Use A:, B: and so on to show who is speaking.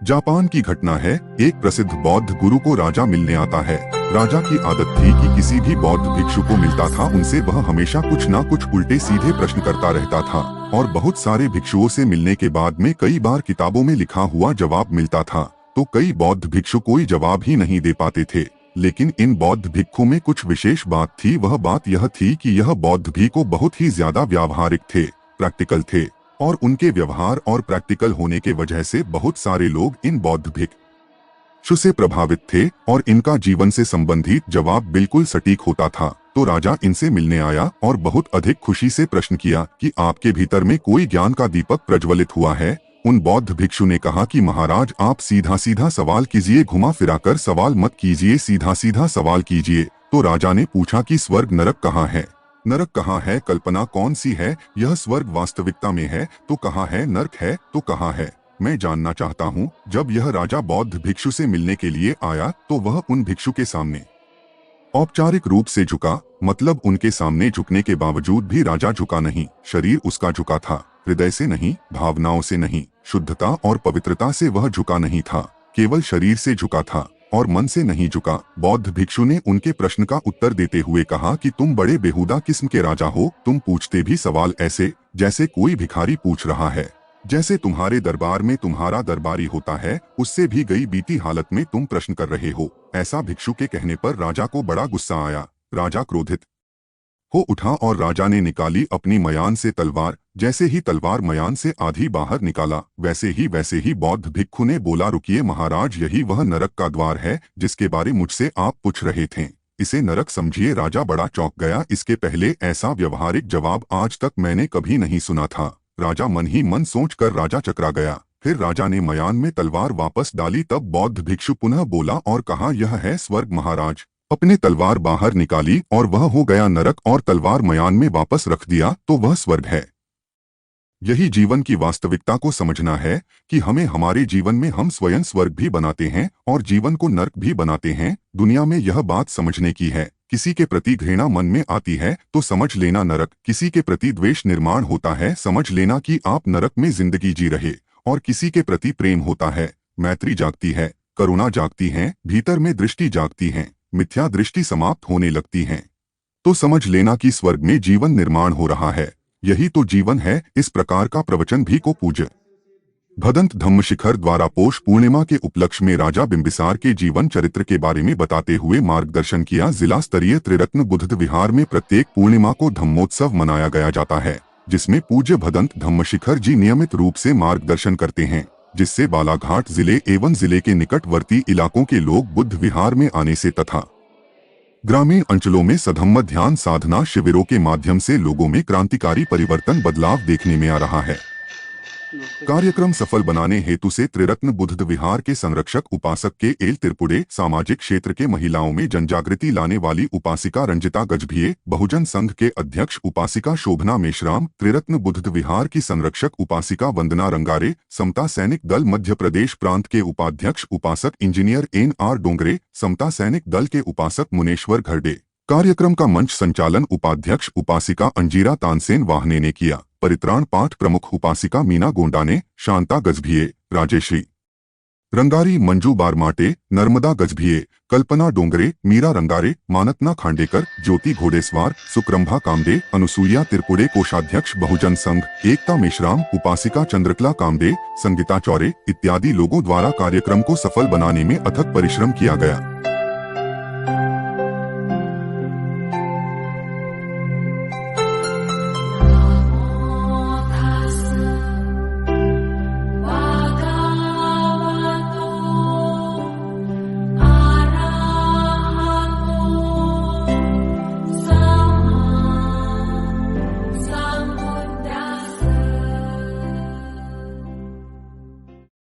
A: Japan की घटना है। एक प्रसिद्ध बौद्ध गुरु को राजा मिलने आता है। राजा की आदत थी कि किसी भी बौद्ध भिक्षु को मिलता था उनसे वह हमेशा कुछ ना कुछ उल्टे सीधे प्रश्न करता रहता था और बहुत सारे भिक्षुओं से मिलने के बाद में कई बार किताबों में लिखा हुआ जवाब मिलता था तो कई बौद्ध भिक्षु कोई जवाब ही नहीं दे पाते थे। लेकिन इन बौद्ध भिक्षु में कुछ विशेष बात थी। वह बात यह थी कि यह बौद्ध भिक्षु बहुत ही ज्यादा व्यावहारिक थे, प्रैक्टिकल थे और उनके व्यवहार और प्रैक्टिकल होने के वजह से बहुत सारे लोग इन बौद्ध भिक्षु से प्रभावित थे और इनका जीवन से संबंधित जवाब बिल्कुल सटीक होता था। तो राजा इनसे मिलने आया और बहुत अधिक खुशी से प्रश्न किया कि आपके भीतर में कोई ज्ञान का दीपक प्रज्वलित हुआ है। उन बौद्ध भिक्षु ने कहा कि महाराज आप सीधा सीधा सवाल कीजिए, घुमा फिराकर सवाल मत कीजिए, सीधा सीधा सवाल कीजिए। तो राजा ने पूछा कि स्वर्ग नरक कहाँ है? नरक कहाँ है? कल्पना कौन सी है? यह स्वर्ग वास्तविकता में है तो कहाँ है? नरक है तो कहाँ है? मैं जानना चाहता हूँ। जब यह राजा बौद्ध भिक्षु से मिलने के लिए आया तो वह उन भिक्षु के सामने औपचारिक रूप से झुका, मतलब उनके सामने झुकने के बावजूद भी राजा झुका नहीं। शरीर उसका झुका था, हृदय से नहीं, भावनाओं से नहीं, शुद्धता और पवित्रता से वह झुका नहीं था, केवल शरीर से झुका था और मन से नहीं झुका। बौद्ध भिक्षु ने उनके प्रश्न का उत्तर देते हुए कहा कि तुम बड़े बेहुदा किस्म के राजा हो। तुम पूछते भी सवाल ऐसे जैसे कोई भिखारी पूछ रहा है, जैसे तुम्हारे दरबार में तुम्हारा दरबारी होता है, उससे भी गई बीती हालत में तुम प्रश्न कर रहे हो। ऐसा भिक्षु के कहने पर राजा को बड़ा गुस्सा आया। राजा क्रोधित हो उठा और राजा ने निकाली अपनी मयान से तलवार। जैसे ही तलवार मयान से आधी बाहर निकाला वैसे ही बौद्ध भिक्षु ने बोला, रुकिए महाराज, यही वह नरक का द्वार है जिसके बारे मुझसे आप पूछ रहे थे। इसे नरक समझिए। राजा बड़ा चौंक गया। इसके पहले ऐसा व्यवहारिक जवाब आज तक मैंने कभी नहीं सुना था। राजा मन ही मन सोचकर राजा चकरा गया। फिर राजा ने मयान में तलवार वापस डाली। तब बौद्ध भिक्षु पुनः बोला और कहा, यह है स्वर्ग महाराज। अपने तलवार बाहर निकाली और वह हो गया नरक और तलवार मयान में वापस रख दिया तो वह स्वर्ग है। यही जीवन की वास्तविकता को समझना है कि हमें हमारे जीवन में हम स्वयं स्वर्ग भी बनाते हैं और जीवन को नरक भी बनाते हैं। दुनिया में यह बात समझने की है। किसी के प्रति घृणा मन में आती है तो समझ लेना नरक, किसी के प्रति द्वेष निर्माण होता है समझ लेना कि आप नरक में जिंदगी जी रहे, और किसी के प्रति प्रेम होता है, मैत्री जागती है, करुणा जागती है, भीतर में दृष्टि जागती है, मिथ्या दृष्टि समाप्त होने लगती है, तो समझ लेना कि स्वर्ग में जीवन निर्माण हो रहा है। यही तो जीवन है। इस प्रकार का प्रवचन भी को पूज्य भदंत धम्मशिखर द्वारा पौष पूर्णिमा के उपलक्ष्य में राजा बिंबिसार के जीवन चरित्र के बारे में बताते हुए मार्गदर्शन किया। जिला स्तरीय त्रिरत्न बुद्ध विहार में प्रत्येक पूर्णिमा को धम्मोत्सव मनाया गया जाता है, जिसमें पूज्य भदंत धम्मशिखर जी नियमित रूप से मार्गदर्शन करते हैं, जिससे बालाघाट जिले एवं जिले के निकटवर्ती इलाकों के लोग बुद्ध विहार में आने से तथा ग्रामीण अंचलों में सधम्म ध्यान साधना शिविरों के माध्यम से लोगों में क्रांतिकारी परिवर्तन बदलाव देखने में आ रहा है। कार्यक्रम सफल बनाने हेतु से त्रिरत्न बुद्ध विहार के संरक्षक उपासक के एल तिरपुड़े, सामाजिक क्षेत्र के महिलाओं में जनजागृति लाने वाली उपासिका रंजिता गजभिये, बहुजन संघ के अध्यक्ष उपासिका शोभना मेश्राम, त्रिरत्न बुद्ध विहार की संरक्षक उपासिका वंदना रंगारे, समता सैनिक दल मध्य प्रदेश प्रांत के उपाध्यक्ष उपासक इंजीनियर NR डोंगरे, समता सैनिक दल के उपासक मुनेश्वर घरडे। कार्यक्रम का मंच संचालन उपाध्यक्ष उपासिका अंजीरा तानसेन वाहने ने किया। परित्राण पाठ प्रमुख उपासिका मीना गोंडा ने, शांता गजभिये, राजेश्री रंगारी, मंजू बारमाटे, नर्मदा गजभिये, कल्पना डोंगरे, मीरा रंगारे, मानतना खांडेकर, ज्योति घोड़ेसवार, सुक्रंभा कामदे, अनुसुईया तिरपुड़े, कोषाध्यक्ष बहुजन संघ, एकता मेश्राम, उपासिका चंद्रकला कामदे, संगीता चौरे इत्यादि लोगों द्वारा कार्यक्रम को सफल बनाने में अथक परिश्रम किया गया।